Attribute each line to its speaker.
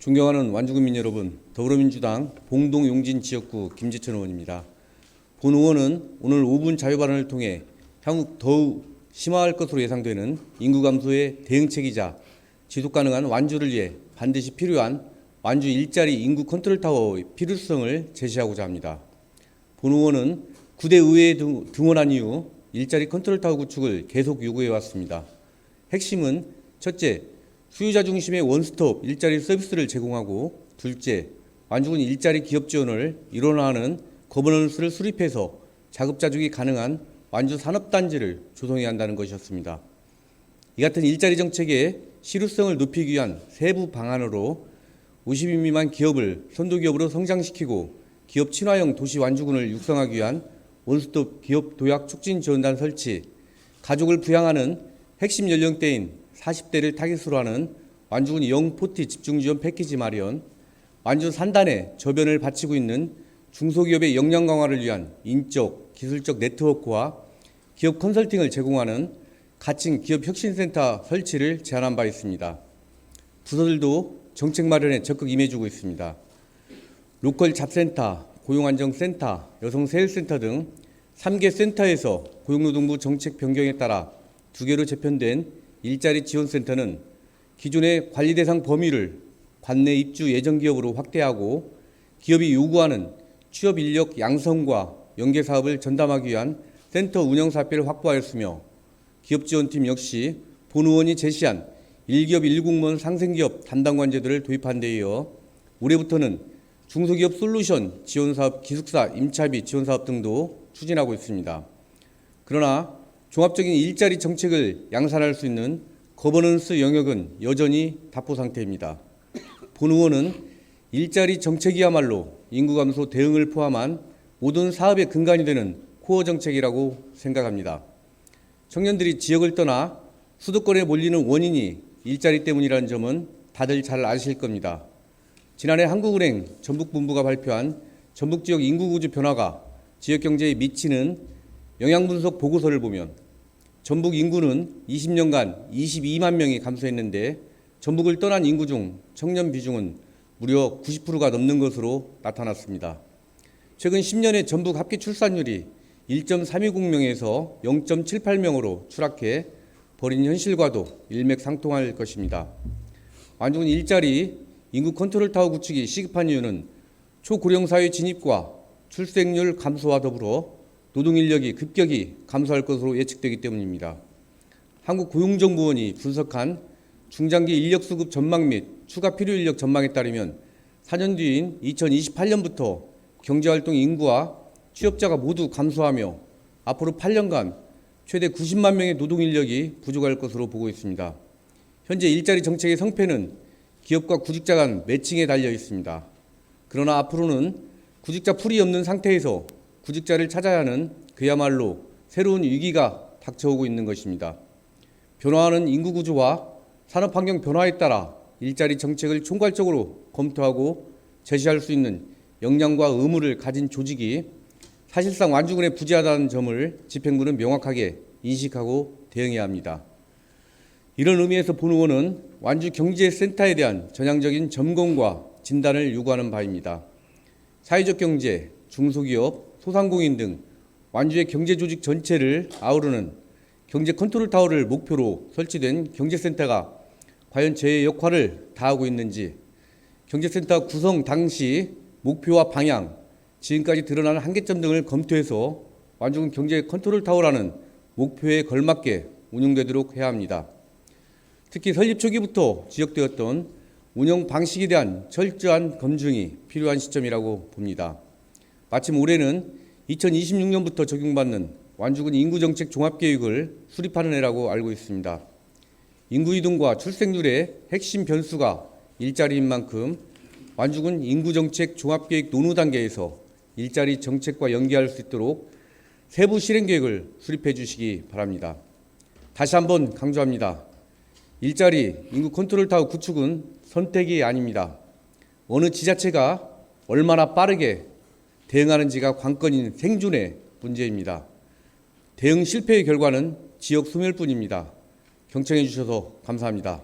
Speaker 1: 존경하는 완주군민 여러분, 더불어민주당 봉동 용진 지역구 김재천 의원입니다. 본 의원은 오늘 5분 자유발언을 통해 향후 더욱 심화할 것으로 예상되는 인구 감소의 대응책이자 지속가능한 완주를 위해 반드시 필요한 완주 일자리 인구 컨트롤타워의 필요성을 제시하고자 합니다. 본 의원은 9대 의회에 등원한 이후 일자리 컨트롤타워 구축을 계속 요구해 왔습니다. 핵심은 첫째, 수요자 중심의 원스톱 일자리 서비스를 제공하고, 둘째, 완주군 일자리 기업 지원을 일원화하는 거버넌스를 수립해서 자급자족이 가능한 완주 산업단지를 조성해야 한다는 것이었습니다. 이 같은 일자리 정책의 실효성을 높이기 위한 세부 방안으로 50인 미만 기업을 선도기업으로 성장시키고 기업 친화형 도시 완주군을 육성하기 위한 원스톱 기업 도약 촉진 지원단 설치, 가족을 부양하는 핵심 연령대인 40대를 타깃으로 하는 완주군 영포티 집중지원 패키지 마련, 완주 산단에 저변을 바치고 있는 중소기업의 역량 강화를 위한 인적, 기술적 네트워크와 기업 컨설팅을 제공하는 가칭 기업혁신센터 설치를 제안한 바 있습니다. 부서들도 정책 마련에 적극 임해주고 있습니다. 로컬 잡센터, 고용안정센터, 여성세일센터 등 3개 센터에서 고용노동부 정책 변경에 따라 2개로 재편된 일자리 지원센터는 기존의 관리 대상 범위를 관내 입주 예정 기업으로 확대하고 기업이 요구하는 취업 인력 양성과 연계 사업을 전담하기 위한 센터 운영 사업비를 확보하였으며, 기업 지원팀 역시 본 의원이 제시한 1기업 1공무원 상생기업 담당관제도를 도입한 데 이어 올해부터는 중소기업 솔루션 지원사업 기숙사 임차비 지원사업 등도 추진하고 있습니다. 그러나 종합적인 일자리 정책을 양산할 수 있는 거버넌스 영역은 여전히 답보 상태입니다. 본 의원은 일자리 정책이야말로 인구 감소 대응을 포함한 모든 사업의 근간이 되는 코어 정책이라고 생각합니다. 청년들이 지역을 떠나 수도권에 몰리는 원인이 일자리 때문이라는 점은 다들 잘 아실 겁니다. 지난해 한국은행 전북본부가 발표한 전북지역 인구구조 변화가 지역경제에 미치는 영향분석 보고서를 보면 전북 인구는 20년간 22만 명이 감소했는데 전북을 떠난 인구 중 청년 비중은 무려 90%가 넘는 것으로 나타났습니다. 최근 10년의 전북 합계 출산율이 1.320명에서 0.78명으로 추락해 벌인 현실과도 일맥상통할 것입니다. 완주군 일자리 인구 컨트롤타워 구축이 시급한 이유는 초고령사회 진입과 출생률 감소와 더불어 노동인력이 급격히 감소할 것으로 예측되기 때문입니다. 한국고용정보원이 분석한 중장기 인력수급 전망 및 추가 필요 인력 전망에 따르면 4년 뒤인 2028년부터 경제활동 인구와 취업자가 모두 감소하며 앞으로 8년간 최대 90만 명의 노동인력이 부족할 것으로 보고 있습니다. 현재 일자리 정책의 성패는 기업과 구직자 간 매칭에 달려 있습니다. 그러나 앞으로는 구직자 풀이 없는 상태에서 구직자를 찾아야 하는 그야말로 새로운 위기가 닥쳐오고 있는 것입니다. 변화하는 인구구조와 산업환경 변화에 따라 일자리 정책을 총괄적으로 검토하고 제시할 수 있는 역량과 의무를 가진 조직이 사실상 완주군에 부재하다는 점을 집행부는 명확하게 인식하고 대응해야 합니다. 이런 의미에서 본 의원은 완주경제센터에 대한 전향적인 점검과 진단을 요구하는 바입니다. 사회적 경제, 중소기업, 소상공인 등 완주의 경제조직 전체를 아우르는 경제 컨트롤 타워를 목표로 설치된 경제센터가 과연 제 역할을 다하고 있는지, 경제센터 구성 당시 목표와 방향, 지금까지 드러나는 한계점 등을 검토해서 완주군 경제 컨트롤 타워라는 목표에 걸맞게 운영되도록 해야 합니다. 특히 설립 초기부터 지적되었던 운영 방식에 대한 철저한 검증이 필요한 시점이라고 봅니다. 마침 올해는 2026년부터 적용받는 완주군 인구정책 종합계획을 수립하는 해라고 알고 있습니다. 인구이동과 출생률의 핵심 변수가 일자리인 만큼 완주군 인구정책 종합계획 논의 단계에서 일자리 정책과 연계할 수 있도록 세부 실행계획을 수립해 주시기 바랍니다. 다시 한번 강조합니다. 일자리 인구 컨트롤타워 구축은 선택이 아닙니다. 어느 지자체가 얼마나 빠르게 대응하는지가 관건인 생존의 문제입니다. 대응 실패의 결과는 지역 소멸뿐입니다. 경청해 주셔서 감사합니다.